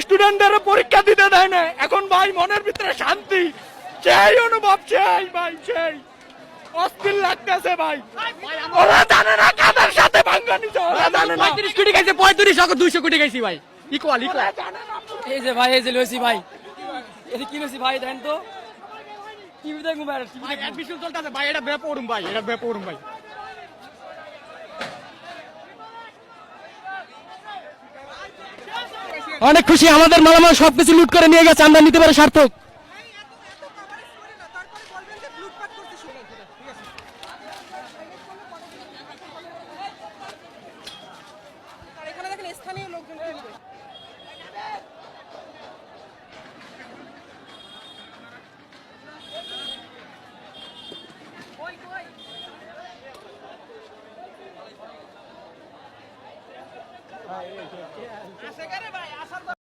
স্টুডেন্টদের পরীক্ষা দিতে দেয় না। এখন ভাই মনের ভিতরে শান্তি, সেই অনুভব, সেই ভাই সেই অস্থির লাগতেছে ভাই। ওরা জানে না কাদের সাথে ভাঙ্গা নিছে, ওরা জানে না। 35 কোটি খাইছে, 35 200 কোটি খাইছি ভাই। Equal equal. এই যে ভাই, এই যে লইছি ভাই, এই কি লইছি ভাই, দেন তো টিভি দেখুন ভাই, টিভি অ্যাডমিশন চলতেছে ভাই। এটা বেপরুম ভাই, এটা বেপরুম ভাই। অনেক খুশি, আমাদের মালামাল সবকিছু লুট করে নিয়ে গেছে, আমরা নিতে পারি সার্থক।